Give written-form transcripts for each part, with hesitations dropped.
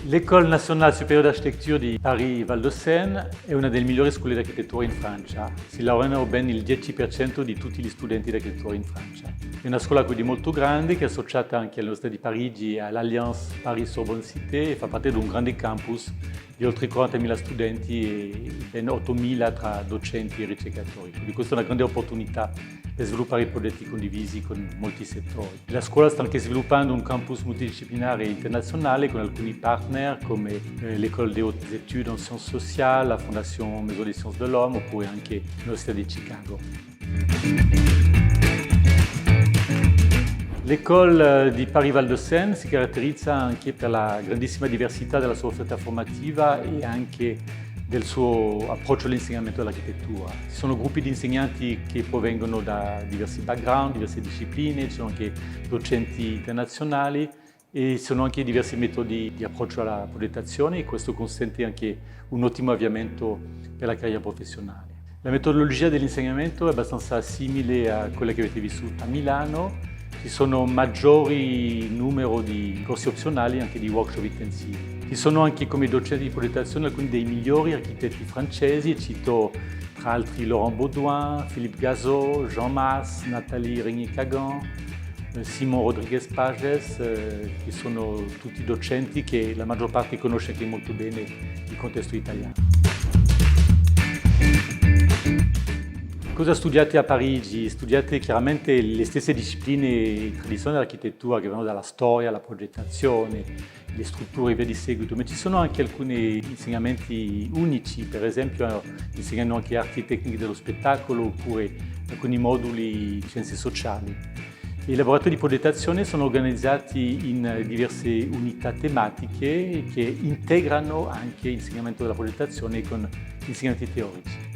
L'École Nationale Supérieure d'Architecture di Paris-Val de Seine è una delle migliori scuole di architettura in Francia. Si laureano ben il 10% di tutti gli studenti di architettura in Francia. È una scuola quindi molto grande che è associata anche all'Università di Parigi e all'Alliance Paris-Sorbonne Cité e fa parte di un grande campus di oltre 40.000 studenti e ben 8.000 tra docenti e ricercatori. Quindi questa è una grande opportunità per sviluppare progetti condivisi con molti settori. La scuola sta anche sviluppando un campus multidisciplinare internazionale con alcuni partner come l'École des Hautes Études en Sciences Sociales, la Fondation Maison des Sciences de l'Homme oppure anche l'Università di Chicago. L'École di Paris-Val de Seine si caratterizza anche per la grandissima diversità della sua offerta formativa e anche del suo approccio all'insegnamento dell'architettura. Ci sono gruppi di insegnanti che provengono da diversi background, diverse discipline, ci sono anche docenti internazionali e ci sono anche diversi metodi di approccio alla progettazione e questo consente anche un ottimo avviamento per la carriera professionale. La metodologia dell'insegnamento è abbastanza simile a quella che avete vissuto a Milano. Ci sono un maggiori numero di corsi opzionali e anche di workshop intensivi. Ci sono anche come docenti di progettazione alcuni dei migliori architetti francesi, cito tra altri Laurent Baudouin, Philippe Gazot, Jean Mas, Nathalie Régnier-Kagan, Simon Rodriguez Pages, che sono tutti docenti che la maggior parte conosce anche molto bene il contesto italiano. Cosa studiate a Parigi? Studiate chiaramente le stesse discipline e tradizioni dell'architettura che vanno dalla storia alla progettazione, le strutture e via di seguito, ma ci sono anche alcuni insegnamenti unici, per esempio insegnano anche arti e tecniche dello spettacolo oppure alcuni moduli scienze sociali. I laboratori di progettazione sono organizzati in diverse unità tematiche che integrano anche l'insegnamento della progettazione con insegnamenti teorici.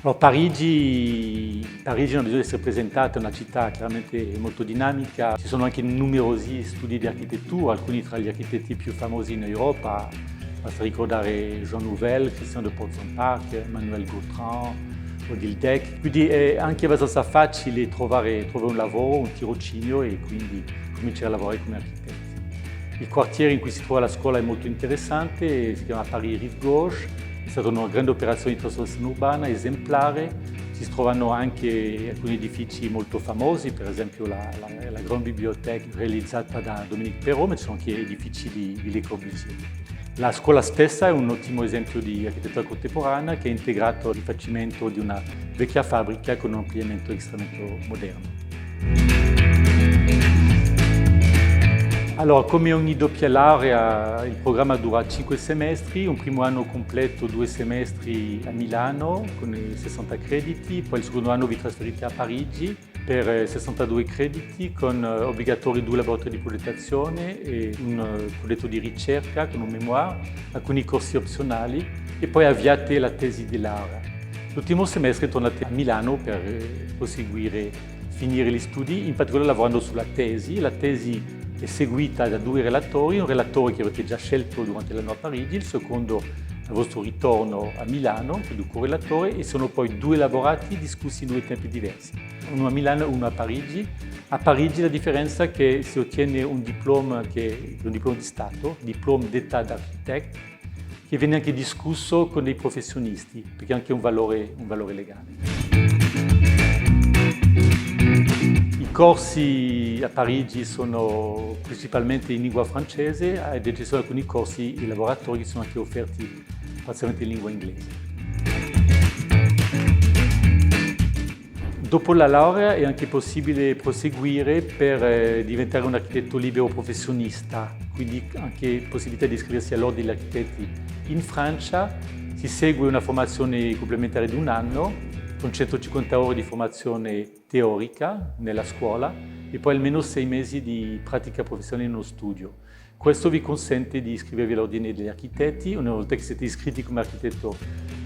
Allora, Parigi non ha bisogno di essere presentata, è una città chiaramente molto dinamica, ci sono anche numerosi studi di architettura, alcuni tra gli architetti più famosi in Europa, basta ricordare Jean Nouvel, Christian de Port-Parc, Emmanuel Gautran, Odile Deck, quindi è anche abbastanza facile trovare un lavoro, un tirocinio e quindi cominciare a lavorare come architetti. Il quartiere in cui si trova la scuola è molto interessante, si chiama Paris Rive Gauche. È stata una grande operazione di trasformazione urbana, esemplare. Si trovano anche alcuni edifici molto famosi, per esempio la grande biblioteca realizzata da Dominique Perrault, ma ci sono anche edifici di Le Corbusier. La scuola stessa è un ottimo esempio di architettura contemporanea che ha integrato il rifacimento di una vecchia fabbrica con un ampliamento estremamente moderno. Allora, come ogni doppia laurea, il programma dura 5 semestri, un primo anno completo 2 semestri a Milano con 60 crediti, poi il secondo anno vi trasferite a Parigi per 62 crediti con obbligatori 2 laboratori di progettazione e un progetto di ricerca con un memoir, alcuni corsi opzionali e poi avviate la tesi di laurea. L'ultimo semestre tornate a Milano per finire gli studi, in particolare lavorando sulla tesi. La tesi è seguita da 2 relatori, un relatore che avete già scelto durante l'anno a Parigi, il secondo al vostro ritorno a Milano, quindi un correlatore, e sono poi 2 elaborati discussi in 2 tempi diversi, uno a Milano e uno a Parigi. A Parigi la differenza è che si ottiene un diploma che è un diploma di Stato, diploma d'état d'architecte, che viene anche discusso con dei professionisti, perché ha anche un valore legale. I corsi a Parigi sono principalmente in lingua francese ed ci sono alcuni corsi e laboratori che sono anche offerti parzialmente in lingua inglese. Dopo la laurea è anche possibile proseguire per diventare un architetto libero professionista, quindi anche possibilità di iscriversi all'Ordine degli Architetti in Francia. Si segue una formazione complementare di 1 anno con 150 ore di formazione teorica nella scuola e poi almeno 6 mesi di pratica professionale in uno studio. Questo vi consente di iscrivervi all'Ordine degli Architetti. Una volta che siete iscritti come architetto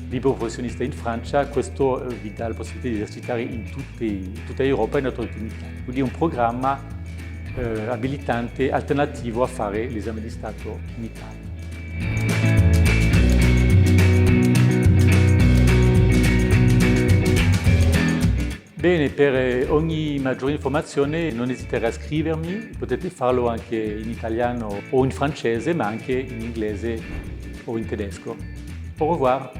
libero professionista in Francia, questo vi dà la possibilità di esercitare in tutta Europa e naturalmente in Italia. Quindi è un programma abilitante alternativo a fare l'esame di Stato in Italia. Bene, per ogni maggiore informazione non esitare a scrivermi, potete farlo anche in italiano o in francese, ma anche in inglese o in tedesco. Au revoir!